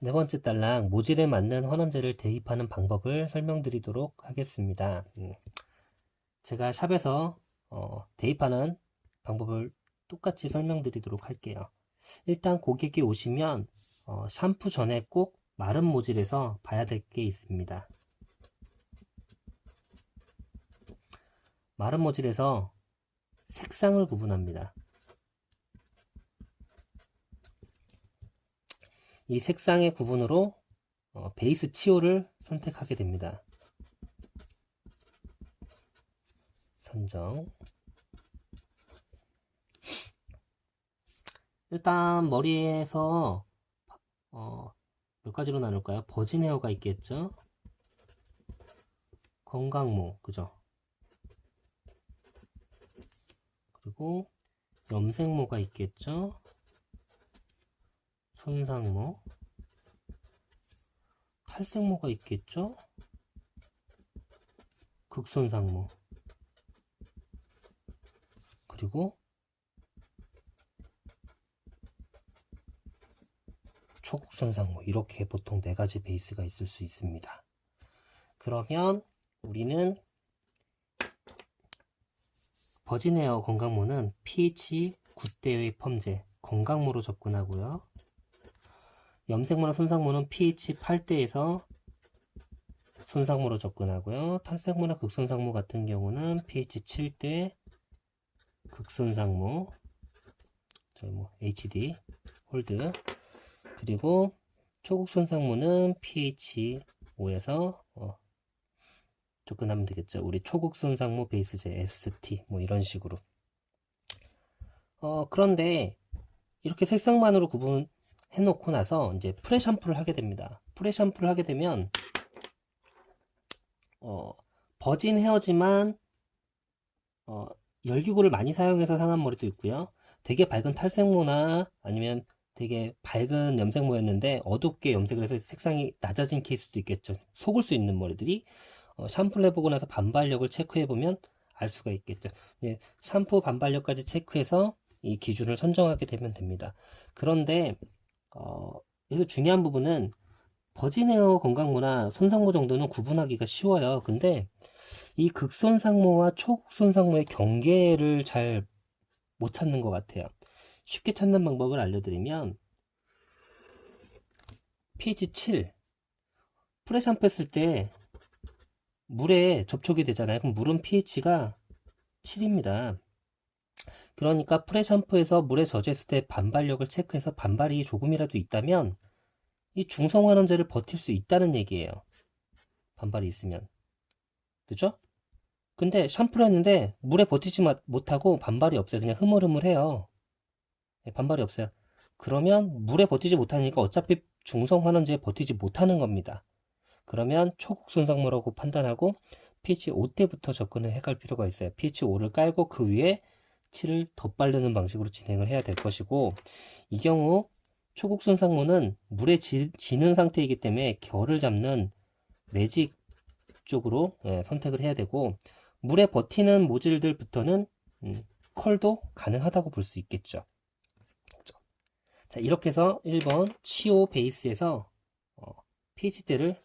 네 번째 딸랑 모질에 맞는 환원제를 대입하는 방법을 설명드리도록 하겠습니다. 제가 샵에서 대입하는 방법을 똑같이 설명드리도록 할게요. 일단 고객이 오시면 샴푸 전에 꼭 마른 모질에서 봐야 될 게 있습니다. 마른 모질에서 색상을 구분합니다. 이 색상의 구분으로 베이스 치오를 선택하게 됩니다. 선정. 일단 머리에서 몇 가지로 나눌까요? 버진 헤어가 있겠죠? 건강모, 그죠? 그리고 염색모가 있겠죠? 손상모, 탈색모가 있겠죠? 극손상모, 그리고 초극손상모. 이렇게 보통 4가지 베이스가 있을 수 있습니다. 그러면 우리는 버진헤어 건강모는 pH 9대의 펌제 건강모로 접근하고요. 염색모나 손상모는 pH 8대에서 손상모로 접근하고요. 탈색모나 극손상모 같은 경우는 pH 7대 극손상모, 저희 HD 홀드. 그리고 초극손상모는 pH 5에서 접근하면 되겠죠. 우리 초극손상모 베이스제 ST 이런 식으로. 그런데 이렇게 색상만으로 구분해 놓고 나서 이제 프레 샴푸를 하게 됩니다. 프레 샴푸를 하게 되면 버진 헤어지만 열기구를 많이 사용해서 상한 머리도 있고요. 되게 밝은 탈색모나 아니면 되게 밝은 염색모였는데 어둡게 염색을 해서 색상이 낮아진 케이스도 있겠죠. 속을 수 있는 머리들이 샴푸를 해보고 나서 반발력을 체크해보면 알 수가 있겠죠. 샴푸 반발력까지 체크해서 이 기준을 선정하게 되면 됩니다. 그런데 여기서 중요한 부분은 버진 헤어 건강모나 손상모 정도는 구분하기가 쉬워요. 근데 이 극손상모와 초극손상모의 경계를 잘 못 찾는 것 같아요. 쉽게 찾는 방법을 알려드리면 pH 7 프레 샴푸 했을 때 물에 접촉이 되잖아요. 그럼 물은 pH가 7입니다. 그러니까 프레 샴푸에서 물에 젖었을 때 반발력을 체크해서 반발이 조금이라도 있다면 이 중성환원제를 버틸 수 있다는 얘기예요. 반발이 있으면. 그죠? 근데 샴푸를 했는데 물에 버티지 못하고 반발이 없어요. 그냥 흐물흐물해요. 반발이 없어요. 그러면 물에 버티지 못하니까 어차피 중성환원제에 버티지 못하는 겁니다. 그러면 초극손상모라고 판단하고 pH 5대부터 접근을 해갈 필요가 있어요. pH 5를 깔고 그 위에 7을 덧바르는 방식으로 진행을 해야 될 것이고, 이 경우 초극손상모는 물에 지는 상태이기 때문에 결을 잡는 매직 쪽으로 선택을 해야 되고, 물에 버티는 모질들부터는 컬도 가능하다고 볼 수 있겠죠. 자, 이렇게 해서 1번 치오 베이스에서 pH대를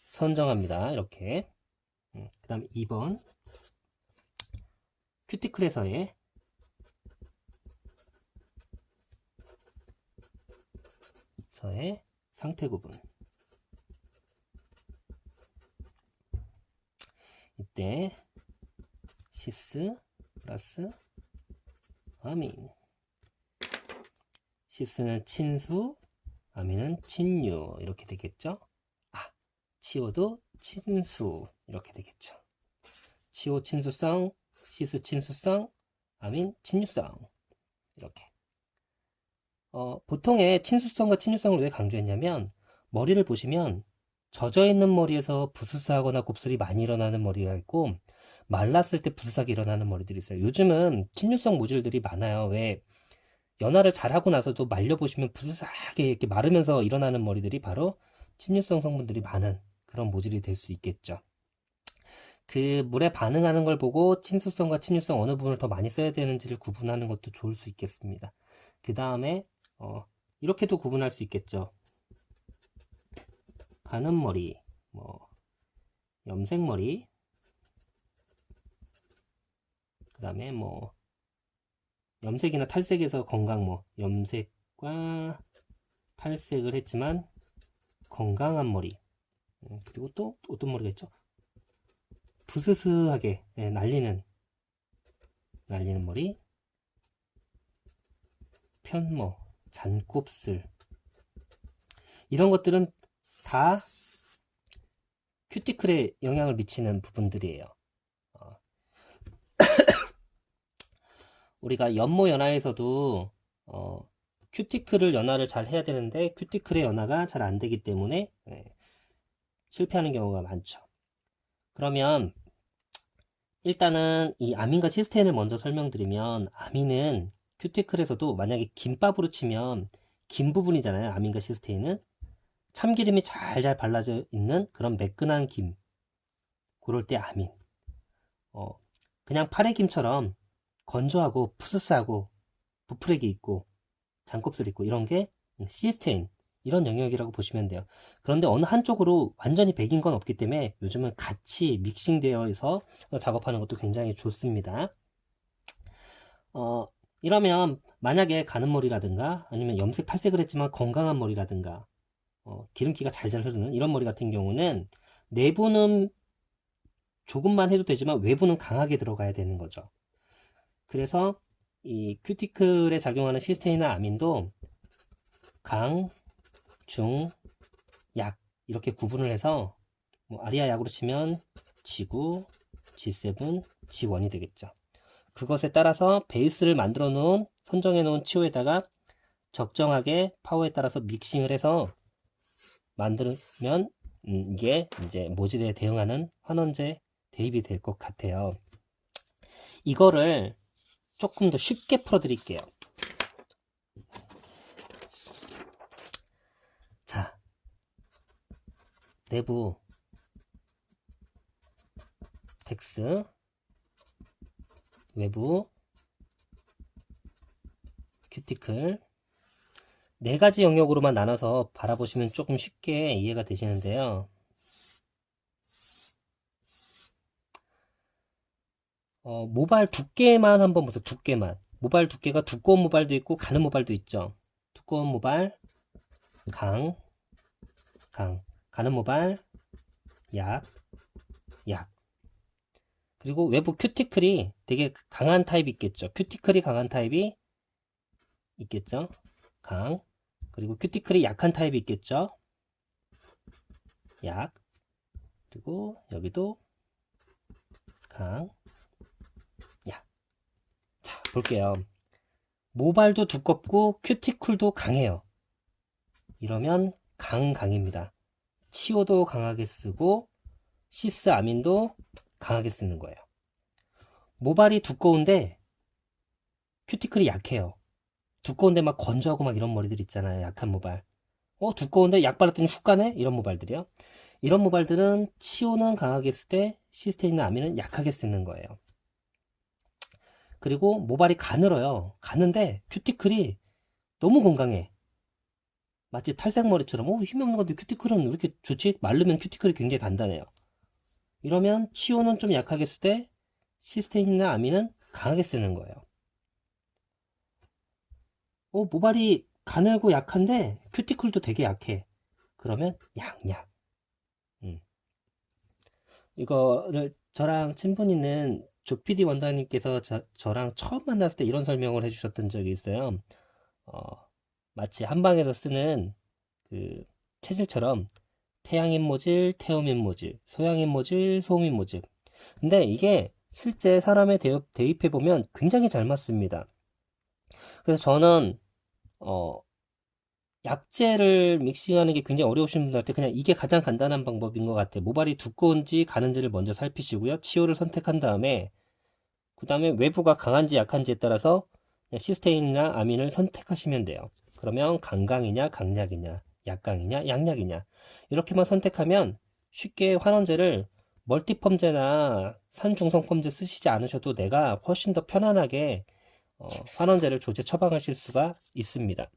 선정합니다. 이렇게. 그 다음 2번 큐티클에서의 상태 구분. 이때 시스 플러스 아민. 시스는 친수, 아민은 친유. 이렇게 되겠죠. 치오도 친수. 이렇게 되겠죠. 치오 친수성, 시스 친수성, 아민 친유성. 이렇게. 보통의 친수성과 친유성을 왜 강조했냐면, 머리를 보시면 젖어있는 머리에서 부스스하거나 곱슬이 많이 일어나는 머리가 있고, 말랐을 때 부스스하게 일어나는 머리들이 있어요. 요즘은 친유성 모질들이 많아요. 왜 연화를 잘하고 나서도 말려보시면 부스스하게 이렇게 마르면서 일어나는 머리들이 바로 친유성 성분들이 많은 그런 모질이 될 수 있겠죠. 그 물에 반응하는 걸 보고 친수성과 친유성 어느 부분을 더 많이 써야 되는지를 구분하는 것도 좋을 수 있겠습니다. 그 다음에 이렇게도 구분할 수 있겠죠. 가는 머리, 염색머리, 그 다음에 염색이나 탈색에서 건강, 염색과 탈색을 했지만 건강한 머리. 그리고 또 어떤 머리가 있죠? 부스스하게 날리는 머리, 편모, 잔곱슬. 이런 것들은 다 큐티클에 영향을 미치는 부분들이에요. 우리가 연모 연화에서도 큐티클을 연화를 잘 해야 되는데 큐티클의 연화가 잘 안 되기 때문에 실패하는 경우가 많죠. 그러면 일단은 이 아민과 시스테인을 먼저 설명드리면, 아민은 큐티클에서도 만약에 김밥으로 치면 긴 부분이잖아요. 아민과 시스테인은 참기름이 잘 발라져 있는 그런 매끈한 김, 그럴 때 아민. 그냥 파래김처럼 건조하고 푸스스하고 부풀레기 있고 잔곱슬 있고 이런 게 시스테인, 이런 영역이라고 보시면 돼요. 그런데 어느 한쪽으로 완전히 백인 건 없기 때문에 요즘은 같이 믹싱되어 있어 작업하는 것도 굉장히 좋습니다. 이러면 만약에 가는 머리라든가 아니면 염색 탈색을 했지만 건강한 머리라든가 기름기가 잘잘 흐르는 이런 머리 같은 경우는 내부는 조금만 해도 되지만 외부는 강하게 들어가야 되는 거죠. 그래서 이 큐티클에 작용하는 시스테인이나 아민도 강, 중, 약 이렇게 구분을 해서 아리아 약으로 치면 G9, G7, G1이 되겠죠. 그것에 따라서 베이스를 만들어 놓은, 선정해 놓은 치호에다가 적정하게 파워에 따라서 믹싱을 해서 만들면 이게 이제 모질에 대응하는 환원제 대입이 될 것 같아요. 이거를 조금 더 쉽게 풀어 드릴게요. 자, 내부 텍스, 외부 큐티클, 네 가지 영역으로만 나눠서 바라보시면 조금 쉽게 이해가 되시는데요. 모발 두께만 한번 보세요. 두께만. 모발 두께가 두꺼운 모발도 있고 가는 모발도 있죠. 두꺼운 모발 강, 가는 모발 약. 그리고 외부 큐티클이 되게 강한 타입이 있겠죠. 큐티클이 강한 타입이 있겠죠. 강. 그리고 큐티클이 약한 타입이 있겠죠. 약. 그리고 여기도 강, 약. 자, 볼게요. 모발도 두껍고 큐티클도 강해요. 이러면 강입니다. 치오도 강하게 쓰고 시스 아민도 강하게 쓰는 거예요. 모발이 두꺼운데 큐티클이 약해요. 두꺼운데 막 건조하고 막 이런 머리들 있잖아요. 약한 모발. 두꺼운데 약 발랐더니 훅 가네? 이런 모발들이요. 이런 모발들은 치오는 강하게 쓸 때 시스테인이나 아민은 약하게 쓰는 거예요. 그리고 모발이 가늘어요. 가는데 큐티클이 너무 건강해. 마치 탈색머리처럼 힘이 없는 건데 큐티클은 왜 이렇게 좋지? 마르면 큐티클이 굉장히 단단해요. 이러면 치오는 좀 약하게 쓸 때 시스테인이나 아민은 강하게 쓰는 거예요. 모발이 가늘고 약한데 큐티클도 되게 약해. 그러면 약. 이거를 저랑 친분 있는 조PD 원장님께서 저랑 처음 만났을 때 이런 설명을 해주셨던 적이 있어요. 마치 한방에서 쓰는 그 체질처럼 태양인 모질, 태음인 모질, 소양인 모질, 소음인 모질. 근데 이게 실제 사람에 대입해보면 굉장히 잘 맞습니다. 그래서 저는 약재를 믹싱하는 게 굉장히 어려우신 분들한테 그냥 이게 가장 간단한 방법인 것 같아요. 모발이 두꺼운지 가는지를 먼저 살피시고요. 치호를 선택한 다음에 그 다음에 외부가 강한지 약한지에 따라서 시스테인이나 아민을 선택하시면 돼요. 그러면 강강이냐 강약이냐 약강이냐 양약이냐 이렇게만 선택하면 쉽게 환원제를 멀티펌제나 산중성펌제 쓰시지 않으셔도 내가 훨씬 더 편안하게 환원제를 조제 처방하실 수가 있습니다.